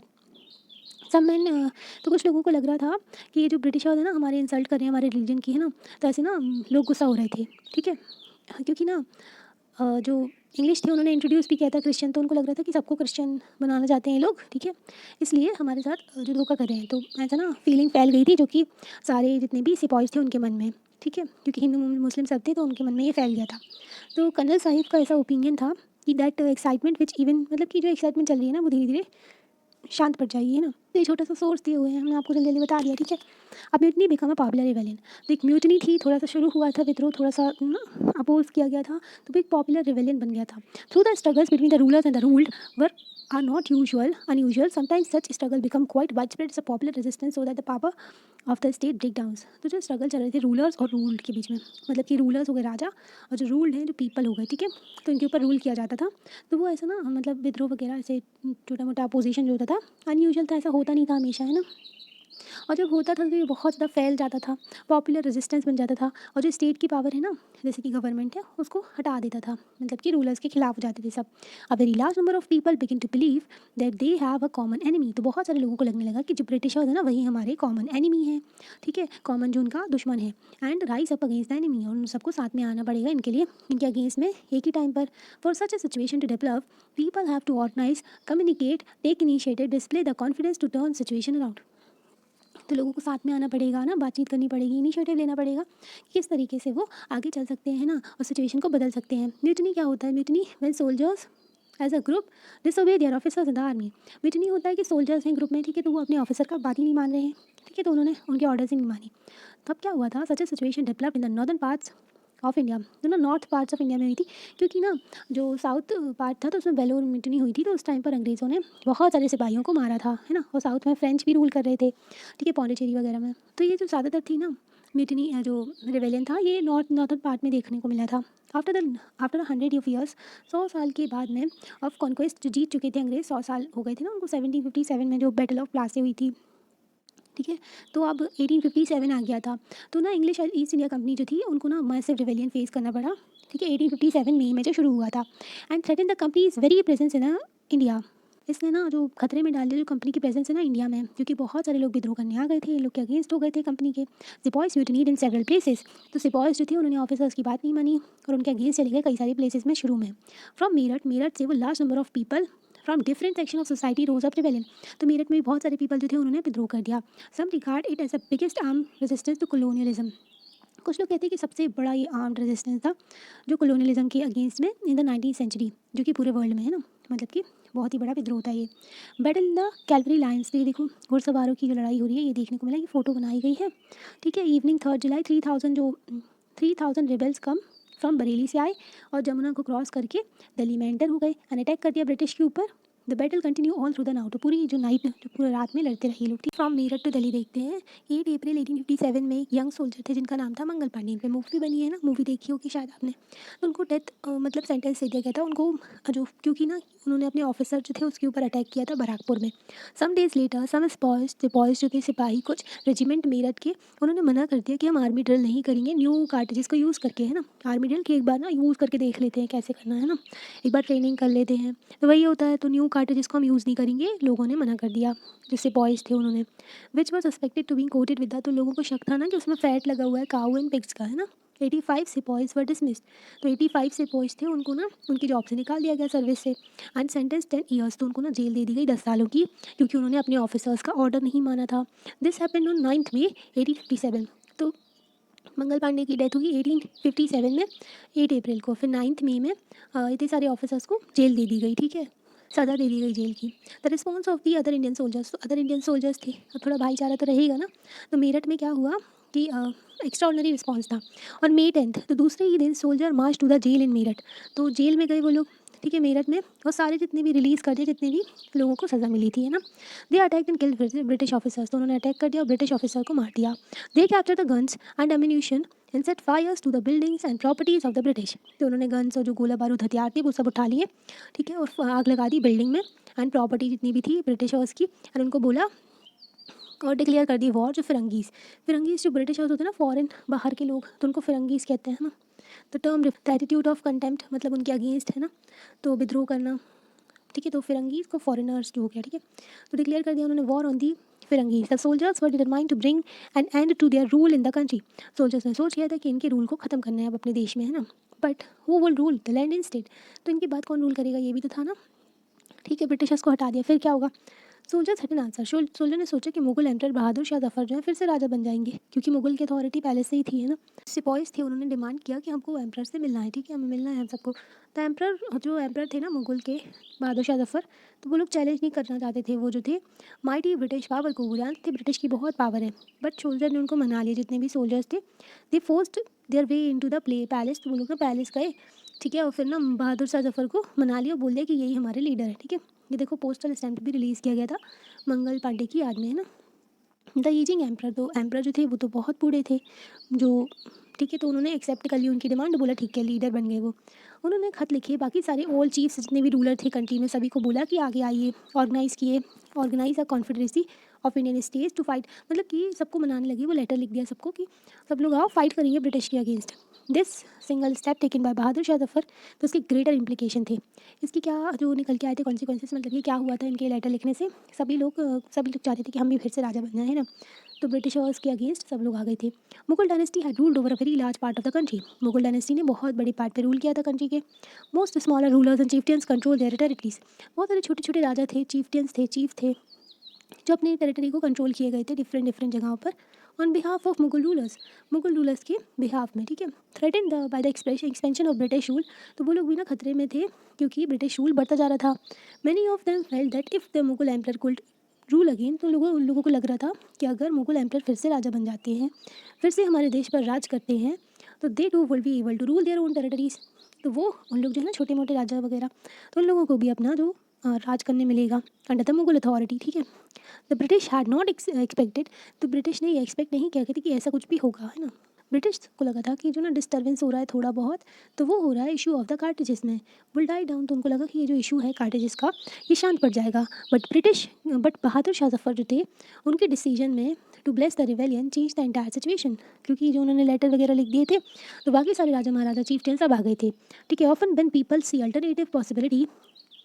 सब मैन तो कुछ लोगों को लग रहा था कि ये जो ब्रिटिशर्स है ना हमारे इंसल्ट कर रहे हैं हमारे रिलीजन की, है ना। तो ऐसे ना लोग गुस्सा हो रहे थे, ठीक है, क्योंकि ना जो इंग्लिश थे उन्होंने इंट्रोड्यूस भी किया था क्रिश्चियन, तो उनको लग रहा था कि सबको क्रिश्चियन बनाना चाहते हैं ये लोग, ठीक है, इसलिए हमारे साथ जो धोखा कर रहे हैं। तो ऐसा ना फीलिंग फैल गई थी, जो कि सारे जितने भी सिपाहीज थे उनके मन में, ठीक है, क्योंकि हिंदू मुस्लिम सब थे तो उनके मन में ये फैल गया था। तो कर्नल साहिब का ऐसा ओपिनियन था कि दैट एक्साइटमेंट विच इवन, मतलब कि जो एक्साइटमेंट चल रही है ना वो धीरे धीरे शांत पड़ जाएगी, है ना। तो ये छोटा सा सोर्स दिए हुए हैं, हमने आपको जल्दी जल्दी बता दिया, ठीक है। अब mutiny become a popular rebellion. तो एक म्यूटनी थी, थोड़ा सा शुरू हुआ था विद्रोह, थोड़ा सा ना अपोज किया गया था, तो भी एक पॉपुलर रिवेलियन बन गया था। Through the struggles between the rulers and the ruled were are not unusual. Sometimes such struggle become quite widespread as a popular resistance so that the power of the state break downs. तो जो struggle चल रहे थे rulers और ruled के बीच में, मतलब कि रूलर्स हो गए राजा और जो रूल्ड हैं जो पीपल हो गए, ठीक है। तो इनके ऊपर रूल किया जाता था, तो वो ऐसा ना मतलब विद्रोह वगैरह ऐसे छोटा मोटा अपोजिशन जो होता था अनयूजुअल था, ऐसा होता नहीं था हमेशा, है ना। और जब होता था तो ये बहुत ज़्यादा फैल जाता था, पॉपुलर रेजिस्टेंस बन जाता था, और जो स्टेट की पावर है ना, जैसे कि गवर्नमेंट है, उसको हटा देता था, मतलब कि रूलर्स के खिलाफ हो जाते थे सब। A very large number of people begin to believe that they have a common enemy. तो बहुत सारे लोगों को लगने लगा कि जो ब्रिटिशर्स है ना वही हमारे कॉमन एनिमी है, ठीक है, कॉमन जो उनका दुश्मन है। And rise up against the enemy, और उन सबको साथ में आना पड़ेगा इनके लिए, इनके अगेंस्ट में एक ही टाइम पर। For such a situation to develop people have to organise, communicate, take initiative, display the confidence to turn situation around. तो लोगों को साथ में आना पड़ेगा ना, बातचीत करनी पड़ेगी, इनिशिएटिव लेना पड़ेगा कि किस तरीके से वो आगे चल सकते हैं ना, और सिचुएशन को बदल सकते हैं। म्यूटनी क्या होता है? Mutiny when soldiers as a group disobey their officers in the army. Mutiny होता है कि सोल्जर्स हैं ग्रुप में, ठीक है, तो वो अपने ऑफिसर का बात ही नहीं मान रहे हैं, ठीक है, तो उन्होंने उनके ऑर्डर्स ही नहीं मानी। तब क्या हुआ था? Such a situation develop in the northern parts of India. तो ना नॉर्थ पार्ट्स ऑफ इंडिया में हुई थी, क्योंकि ना जो साउथ पार्ट था तो उसमें वेलोर म्यूटनी हुई थी, तो उस टाइम पर अंग्रेज़ों ने बहुत सारे सिपाहियों को मारा था, है ना, और साउथ में फ्रेंच भी रूल कर रहे थे, ठीक है, पौंडीचेरी वगैरह में। तो ये जो ज़्यादातर थी ना म्यूटनी, जो रिवेलियन था, ये नॉर्थन पार्ट में देखने को मिला था। आफ्टर 100 ईयर्स, 100 साल के बाद में ऑफ कॉन्क्वेस्ट, जो जीत चुके थे अंग्रेज, 100 साल हो गए थे ना उनको, 1757 में जो बैटल ऑफ प्लासी हुई थी, ठीक है। तो अब 1857 आ गया था, तो ना इंग्लिश ईस्ट इंडिया कंपनी जो थी उनको ना मैसिव रिवेलियन फेस करना पड़ा, ठीक है, 1857 मई में जो शुरू हुआ था। And threaten the company is very presence in India. इसने ना जो खतरे में डाल दिया जो कंपनी की प्रेजेंस है ना इंडिया में, क्योंकि बहुत सारे लोग विद्रोह करने आ गए थे, इन लोग के अगेंस्ट हो गए थे कंपनी के। Sepoys mutinied in several places. तो सिपॉयज जो थे उन्होंने ऑफिसर्स की बात नहीं मानी और उनके अगेंस्ट चले गए कई सारे प्लेसेस में शुरू में। फ्रॉम मेरठ से वो large number of people from different section of society rose up rebellion. तो मेरठ में भी बहुत सारे पीपल जो थे उन्होंने विद्रोह कर दिया। Some regard it as the biggest arm resistance to colonialism. कुछ लोग कहते हैं कि सबसे बड़ा ये आर्म्ड रेजिस्टेंस था जो कॉलोनियलिज्म के अगेंस्ट में इन द 19th सेंचुरी, जो कि पूरे वर्ल्ड में है ना, मतलब कि बहुत ही बड़ा विद्रोह था ये। Battle in the Calvary lines. ये देखो घुड़सवारों की जो लड़ाई हो रही है, ये देखने को मिला, ये फोटो बनाई गई है, ठीक है। Evening 3 July 3000 rebels come from Bareilly से आए और जमुना को क्रॉस करके दिल्ली में एंटर हो गए, एंड अटैक कर दिया ब्रिटिश के ऊपर। The battle continue all through the night. तो पूरी जो नाइट, जो पूरी रात में लड़ते रहे लोग, ठीक। फ्रॉम मेरठ टू दिल्ली देखते हैं। 8 अप्रैल 1857 में एक यंग सोल्जर थे जिनका नाम था मंगल पांडे। इन पे मूवी बनी है ना, मूवी देखी होगी शायद आपने। तो उनको डेथ मतलब सेंटेंस दे दिया गया था उनको, जो क्योंकि ना उन्होंने अपने ऑफिसर जो थे उसके ऊपर अटैक किया था बराकपुर में। सम डेज लेटर सम सिपॉयज जो थे सिपाही कुछ रेजिमेंट मेरठ के, उन्होंने मना कर दिया कि हम आर्मी ड्रिल नहीं करेंगे न्यू कार्टेजेस को यूज़ करके, है ना। आर्मी ड्रिल की एक बार ना यूज़ करके देख लेते हैं कैसे करना है ना, एक बार ट्रेनिंग कर लेते हैं, तो वही होता है। तो न्यू कार्टेजेस को हम यूज़ नहीं करेंगे, लोगों ने मना कर दिया, जिससे बॉयज़ थे उन्होंने। Which was suspected to be coated with the. तो लोगों को शक था ना कि उसमें फैट लगा हुआ है काऊ एंड पिग्स का, है ना। 85 सिपॉयज वर डिसमिस्ड। तो 85 सिपॉयज थे, उनको ना उनकी जॉब से निकाल दिया गया, सर्विस से। And sentence 10 years. तो उनको ना जेल दे दी गई 10 सालों की, क्योंकि उन्होंने अपने ऑफिसर्स का ऑर्डर नहीं माना था। दिस हैपेंड ऑन 9 मई 1857। तो मंगल पांडे की डेथ हुई 1857 में 8 अप्रैल को। फिर 9 मई में इतने सारे ऑफिसर्स को जेल दे दी गई, ठीक है, सज़ा दे दी गई जेल की। The response of the other Indian soldiers. तो अदर इंडियन सोल्जर्स थे, अब थोड़ा भाईचारा तो रहेगा ना। तो मेरठ में क्या हुआ कि एक्स्ट्राऑर्डिनरी रिस्पॉन्स था। और May 10 तो दूसरे ही दिन soldier march to the jail in Meerut. तो जेल में गए वो लोग, ठीक है, मेरठ में, और सारे जितने भी रिलीज़ कर दिए जितने भी लोगों को सज़ा मिली थी, है ना। They attack and kill British officers. तो उन्होंने अटैक कर दिया और ब्रिटिश ऑफिसर को मार दिया। They capture the guns and ammunition and set fires to the buildings and properties of the British. तो उन्होंने गन्स और जो गोला बारूद हथियार थे वो सब उठा लिए, ठीक है, और आग लगा दी बिल्डिंग में एंड प्रॉपर्टी जितनी भी थी ब्रिटिशर्स की, एंड उनको बोला और डिक्लेयर कर दी वॉर। जो फिरंगीज जो ब्रिटिशर्स होते हैं ना, फॉरेन बाहर के लोग, तो उनको फिरंगीज कहते हैं ना। तो टर्म एटीट्यूड ऑफ कंटेम्प्ट, मतलब उनके अगेंस्ट है ना, तो विद्रोह करना, ठीक है। तो फिरंगीज को फॉरेनर्स जो हो गया, ठीक है। तो डिक्लेयर कर दिया उन्होंने war on the firangis. The soldiers were determined to bring an end to their rule in the country. Soldiers ने सोच लिया था कि इनके रूल को ख़त्म करना है अब अपने देश में, है ना। But who will rule the land in state. तो इनके बाद कौन रूल करेगा, ये भी तो था ना, ठीक है। ब्रिटिशर्स को हटा दिया, फिर क्या होगा। Soldiers had an answer. Soldier ने सोचा कि मुगल एम्परर बहादुर शाह जफर जो है फिर से राजा बन जाएंगे, क्योंकि मुगल की अथॉरिटी पहले से ही थी, है ना। सिपॉइस थे, उन्होंने डिमांड किया कि हमको एम्परर से मिलना है, ठीक है, हमें मिलना है हम सबको। तो एम्परर जो एम्परर थे ना मुगल के, बहादुर शाह जफर, तो वो लोग चैलेंज नहीं करना चाहते थे। वो जो थे माइटी ब्रिटिश पावर को, वो जानते थे ब्रिटिश की बहुत पावर है। बट सोल्जर ने उनको मना लिया, जितने भी सोल्जर्स थे। दे forced their way into the play palace, तो वो लोग ना पैलेस गए, ठीक है, और फिर ना बहादुर शाह जफर को मना लिया, बोल दिया कि यही हमारे लीडर है, ठीक है। ये देखो पोस्टल स्टैम्प भी रिलीज़ किया गया था मंगल पांडे की याद में, है ना। द एजिंग एम्परर, तो एम्परर जो थे वो तो बहुत बूढ़े थे जो, ठीक है, तो उन्होंने एक्सेप्ट कर ली उनकी डिमांड, बोला ठीक है, लीडर बन गए वो। उन्होंने खत लिखे बाकी सारे ओल्ड चीफ्स जितने भी रूलर थे कंट्री में, सभी को बोला कि आगे आइए, organise a confederacy of Indian states to fight, मतलब कि सबको मनाने लगे। वो लेटर लिख दिया सबको कि सब लोग आओ फाइट करेंगे ब्रिटिश के against. This single step taken by Bahadur Shah Zafar, तो उसके ग्रेटर इम्प्लीकेशन थे। इसकी क्या जो निकल के आए थे कॉन्सिक्वेंसेस, मतलब कि क्या हुआ था इनके लेटर लिखने से। सभी लोग चाहते थे कि हम भी फिर से राजा बन जाए, है ना। तो ब्रिटिशर्स के अगेंस्ट सब लोग आ गए थे। Mughal dynasty had ruled over a very large part of the country, Mughal dynasty ने बहुत बड़ी पार्ट पे रूल किया था कंट्री के। Most smaller rulers and chieftains control their territories, बहुत सारे छोटे छोटे राजा थे, चीफ थे जो अपनी टेरिटरी को कंट्रोल किए गए थे डिफरेंट डिफरेंट जगहों पर, on behalf of Mughal rulers के बिहाफ में, ठीक है। Threatened by the expansion of British rule, तो वो लोग भी ना खतरे में थे क्योंकि ब्रिटिश रूल बढ़ता जा रहा था। Many of them felt that if the Mughal emperor could rule again, तो उन लोगों को लग रहा था कि अगर मुगल एम्परर फिर से राजा बन जाते हैं, फिर से हमारे देश पर राज करते हैं, तो they too will be able to rule their own territories, तो वो उन लोग जो है ना छोटे मोटे राजा वगैरह, तो उन लोगों को भी अपना जो राज करने मिलेगा अंडर द मुगल अथॉरिटी, ठीक है। The British had not expected, तो ब्रिटिश ने ये एक्सपेक्ट नहीं किया कि ऐसा कुछ भी होगा, है ना। ब्रिटिश को लगा था कि जो ना डिस्टर्बेंस हो रहा है थोड़ा बहुत, तो वो हो रहा है इशू ऑफ द कार्टेजेस में, विल डाई डाउन, तो उनको लगा कि ये जो इशू है कार्टेजेस का, ये शांत पड़ जाएगा। बट बहादुर शाह जफर जो थे, उनके डिसीजन में to bless the rebellion change the entire situation, क्योंकि जो उन्होंने लेटर वगैरह लिख दिए थे, तो बाकी सारे राजा महाराजा चीफ सब आ गए थे, ठीक है। Often when people see alternative possibility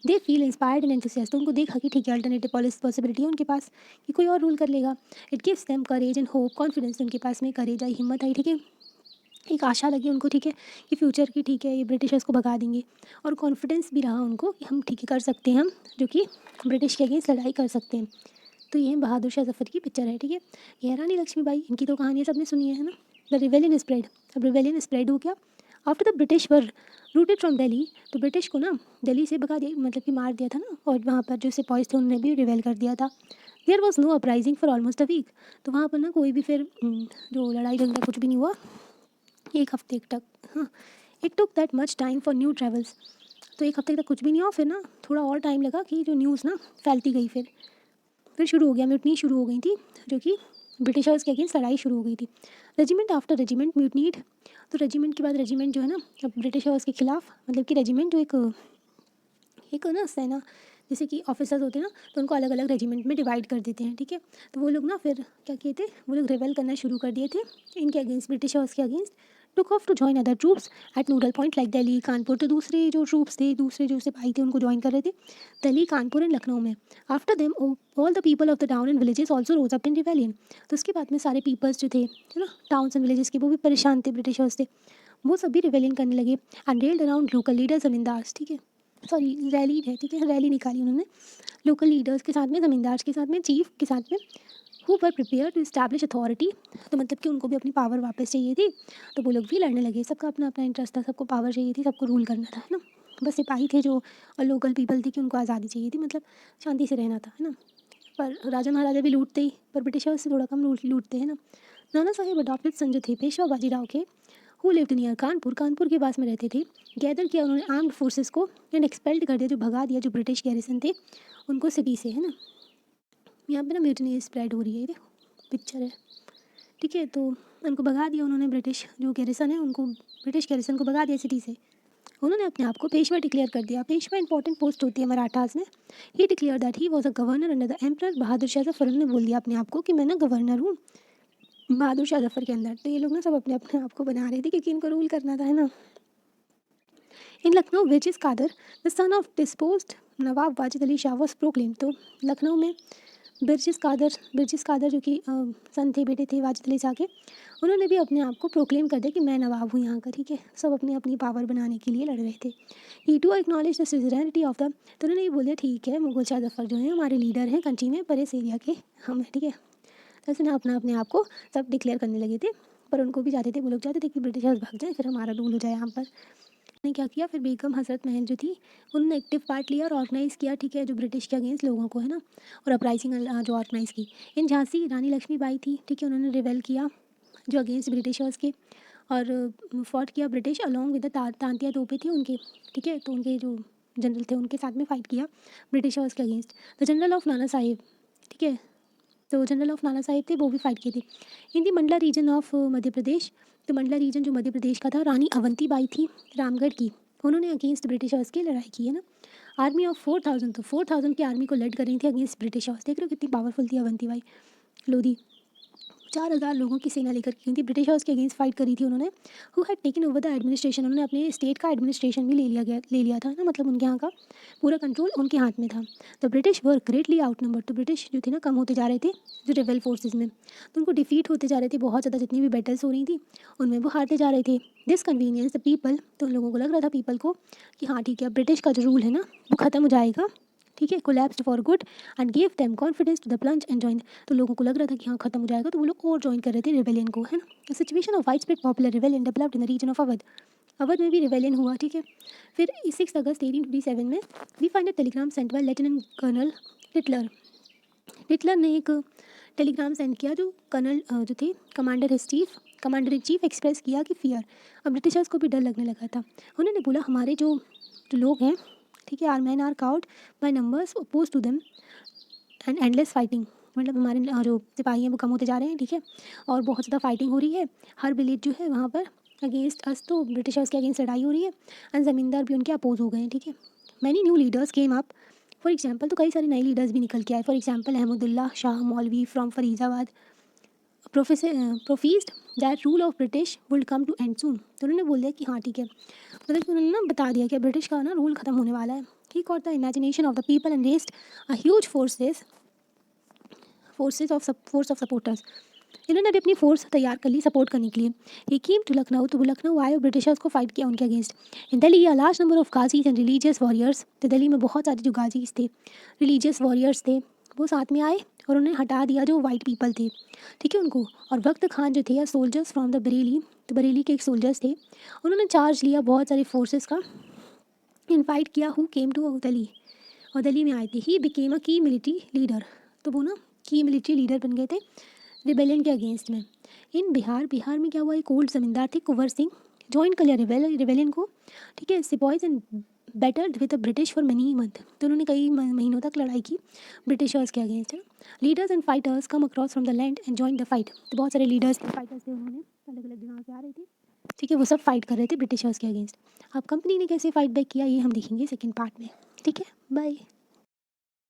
they feel inspired and enthusiast, तो उनको देखा कि ठीक है अल्टरनेटिव पॉसिबिलिटी है उनके पास कि कोई और रूल कर लेगा। It gives them courage and hope, confidence, उनके पास में करेज आई, हिम्मत आई, ठीक है, एक आशा लगी उनको, ठीक है, कि फ्यूचर की, ठीक है, ये ब्रिटिशर्स को भगा देंगे। और कॉन्फिडेंस भी रहा उनको कि हम ठीक है कर सकते हैं, हम जो कि ब्रिटिश के अगेंस्ट लड़ाई कर सकते हैं। तो ये बहादुर शाह जफर की पिक्चर है, ठीक है। ये रानी लक्ष्मीबाई, इनकी तो कहानी सबने सुनी है ना। द रिवेलियन स्प्रेड, अब रिवेलियन स्प्रेड हो गया after the British were rooted from Delhi, तो ब्रिटिश को ना दिल्ली से भगा दिया, मतलब कि मार दिया था ना, और वहाँ पर जो सिपाहीज थे उन्होंने भी रिवेल कर दिया था। There was no uprising for almost a week, तो वहाँ पर ना कोई भी फिर जो लड़ाई झगड़ा कुछ भी नहीं हुआ एक हफ्ते तक, हाँ। It took that much time for new travels, तो एक हफ्ते तक कुछ भी नहीं हुआ, फिर ना थोड़ा और टाइम लगा कि जो न्यूज़ ना फैलती गई, फिर शुरू हो गया, म्यूटनी शुरू हो गई थी, जो कि ब्रिटिशर्स के अगेंस्ट लड़ाई शुरू हो गई थी। रेजिमेंट आफ्टर रेजिमेंट म्यूटनीड, तो रेजिमेंट के बाद रेजिमेंट जो है ना अब ब्रिटिशर्स के खिलाफ, मतलब कि रेजिमेंट जो एक एक ना सेना, जैसे कि ऑफिसर्स होते हैं ना, तो उनको अलग अलग रेजिमेंट में डिवाइड कर देते हैं, ठीक है। तो वो लोग ना फिर क्या किए थे, वो लोग रिवेल करना शुरू कर दिए थे इनके अगेंस्ट, ब्रिटिशर्स के against. Took off to join other troops at nodal point like Delhi Kanpur, तो दूसरे जो ट्रूप्स थे, दूसरे जो सिपाही थे, उनको ज्वाइन कर रहे थे दिल्ली कानपुर एंड लखनऊ में। After them all the people of the town and villages also rose up in rebellion, तो उसके बाद में सारे पीपल्स जो थे, है ना, टाउन्स एंड विलेजेस के, वो भी परेशान थे ब्रिटिशर्स से, वो सभी रिवेलियन करने लगे। And rallied around local leaders zamindars, ठीक है, सॉरी रैली है, ठीक है, रैली निकाली उन्होंने लोकल लीडर्स के साथ में, ज़मींदार के साथ में, चीफ के साथ में, who were prepared to establish authority, तो मतलब कि उनको भी अपनी पावर वापस चाहिए थी, तो वो लोग भी लड़ने लगे। सबका अपना अपना इंटरेस्ट था, सबको पावर चाहिए थी, सबको रूल करना था, है ना। बस सिपाही थे जो, और लोकल पीपल थी कि उनको आज़ादी चाहिए थी, मतलब शांति से रहना था, है ना। पर राजा महाराजा भी लूटते ही, पर ब्रिटिशर्स से थोड़ा कम लूटते हैं ना। नाना साहेब अडॉप्टेड सन जो थे पेशवा बाजीराव के, who lived near Kanpur, Kanpur के पास में रहते थे। गैदर किया उन्होंने आर्म्ड फोर्सेस को एंड एक्सपेल्ड कर दिया, जो भगा दिया जो ब्रिटिश गैरिसन थे उनको सिटी से, है ना। यहाँ पे ना म्यूटनी स्प्रेड हो रही है, देखो पिक्चर है, ठीक है। तो उनको भगा दिया उन्होंने, ब्रिटिश जो गैरिसन है उनको, ब्रिटिश गैरिसन को भगा दिया सिटी से। उन्होंने अपने आप को पेशवा डिक्लेयर कर दिया। पेशवा इंपॉर्टेंट पोस्ट होती है मराठास में। He declare that he was a governor under the emperor Bahadur Shah Zafar, ने बोल दिया अपने आप को कि मैं ना गवर्नर हूँ बहादुर शाह जफर के अंदर। तो ये लोग ना सब अपने अपने आप को बना रहे थे क्योंकि इनको रूल करना था, है ना। इन लखनऊ विजिस Qadr the son of disposed Nawab Wajid Ali Shah was proclaim, तो लखनऊ में ब्रिटिश कादर जो कि सन थे, बेटे थे वाजिद अली शाह के, उन्होंने भी अपने आप को प्रोक्लेम कर दिया कि मैं नवाब हूँ यहाँ का, ठीक है। सब अपनी अपनी पावर बनाने के लिए लड़ रहे थे। He to acknowledge the suzerainty of the, तो उन्होंने ये बोला ठीक है, मुगल शाह जफ़र जो हैं हमारे लीडर हैं कंट्री में, पर इस एरिया के हम हैं, ठीक है। तो ऐसे ना अपने आप को सब डिक्लेयर करने लगे थे, पर उनको भी चाहते थे, वो लोग चाहते थे कि ब्रिटिशर्स भाग जाए, फिर हमारा रूल हो जाए यहाँ पर। ने क्या किया, फिर बेगम हज़रत महल जो थी उन्होंने एक्टिव पार्ट लिया और ऑर्गेनाइज़ किया, ठीक है, जो ब्रिटिश के अगेंस्ट लोगों को है ना, और अपराइजिंग जो ऑर्गेनाइज़ की। इन झांसी रानी लक्ष्मीबाई थी, ठीक है, उन्होंने रिवेल किया जो अगेंस्ट ब्रिटिशर्स के, और फॉट किया British along with the Tantia Tope थी उनके, ठीक है, तो उनके जो जनरल थे उनके साथ में फ़ाइट किया ब्रिटिशर्स के against. The general of Nana Sahib, ठीक है, तो जनरल ऑफ नाना साहिब थे, वो भी फाइट किए थे। इन दी मंडला रीजन ऑफ मध्य प्रदेश, तो मंडला रीजन जो मध्य प्रदेश का था, रानी अवंती बाई थी रामगढ़ की, उन्होंने अगेंस्ट ब्रिटिशर्स की लड़ाई की है ना। आर्मी ऑफ 4000, तो 4000 की आर्मी को लेड कर रही थी अगेंस्ट ब्रिटिशर्स। देख रहे हो कितनी पावरफुल थी अवंती बाई लोधी। 4000 लोगों की सेना लेकर गई थी, ब्रिटिशर्स के अगेंस्ट फाइट करी थी उन्होंने। Who had taken over the administration, उन्होंने अपने स्टेट का एडमिनिस्ट्रेशन भी ले लिया था ना, मतलब उनके यहाँ का पूरा कंट्रोल उनके हाथ में था। The British were greatly out number, तो ब्रिटिश जो थे ना कम होते जा रहे थे जो रिबेल फोर्सेज में, तो उनको डिफीट होते जा रहे थे बहुत ज़्यादा, जितनी भी बैटल्स हो रही थी उनमें वो हारते जा रहे थे। दिस कन्वीनियंस द पीपल, तो उन लोगों को लग रहा था पीपल को कि हाँ ठीक है, ब्रिटिश का जो रूल है ना वो ख़त्म हो जाएगा, ठीक है, collapsed for good and give them confidence to the plunge and join, तो लोगों को लग रहा था कि हाँ खत्म हो जाएगा, तो वो लोग और ज्वाइन कर रहे थे रिवेलियन को, है ना। Situation of wide spread popular rebellion developed in the region of Awadh, Awadh में भी रिवेलियन हुआ, ठीक है। फिर 6 अगस्त 1857 में we find a telegram sent by lieutenant colonel Hitler, Hitler ने एक टेलीग्राम सेंड किया जो कर्नल जो थे कमांडर इन चीफ एक्सप्रेस किया कि फियर, अब ब्रिटिशर्स को भी डर लगने लगा था। उन्होंने बोला हमारे जो लोग हैं, ठीक है, our men are cowed by numbers oppose to them and endless fighting, मतलब हमारे जो सिपाही हैं वो कम होते जा रहे हैं, ठीक है, और बहुत ज़्यादा फाइटिंग हो रही है, हर विलेज जो है वहाँ पर अगेंस्ट अस, तो ब्रिटिशर्स के अगेंस्ट लड़ाई हो रही है, एंड ज़मींदार भी उनके अपोज हो गए हैं, ठीक है। Many new leaders came up, for example, तो कई सारे नए लीडर्स भी निकल के आए। For example Ahmadullah Shah Maulvi from Faridabad prophesied that rule of British would come to end soon, तो उन्होंने बोल दिया कि हाँ ठीक है, मतलब कि उन्होंने ना बता दिया कि ब्रिटिश का ना रूल ख़त्म होने वाला है। He caught the imagination of the people and raised a huge force of supporters, इन्होंने भी अपनी फोर्स तैयार कर ली सपोर्ट करने के लिए। ही केम टू लखनऊ, तो वो लखनऊ आए और ब्रिटिशर्स को फाइट किया उनके against. In Delhi a large number of ghazis and religious warriors, तो दिल्ली में बहुत सारे जो गाजीज थे रिलीजियस वॉरियर्स थे वो साथ में आए और उन्हें हटा दिया जो वाइट पीपल थे, ठीक है, उनको। और वक्त खान जो थे या सोल्जर्स फ्रॉम द बरेली, तो बरेली के एक सोल्जर्स थे, उन्होंने चार्ज लिया बहुत सारे फोर्सेस का, इनवाइट किया हु केम टू दिल्ली, और दिल्ली में आए थे। ही बिकेम अ की मिलिट्री लीडर, तो वो ना की मिलिट्री लीडर बन गए थे रिबेलियन के अगेंस्ट में। इन बिहार में क्या हुआ, एक ओल्ड ज़मींदार थे कुंवर सिंह, ज्वाइन कर लिया रिबेलियन को, ठीक है। Sepoys and battled with the British for money month, तो उन्होंने कई महीनों तक लड़ाई की ब्रिटिशर्स के against. Leaders and fighters come across from the land and join the fight, तो बहुत सारे लीडर्स थे फाइटर्स थे, उन्होंने अलग अलग जगह से आ रहे थे, ठीक है, वो सब फाइट कर रहे थे ब्रिटिशर्स के अगेंस्ट। अब कंपनी ने कैसे फाइट बैक किया ये हम देखेंगे सेकेंड पार्ट में, ठीक है। बाय।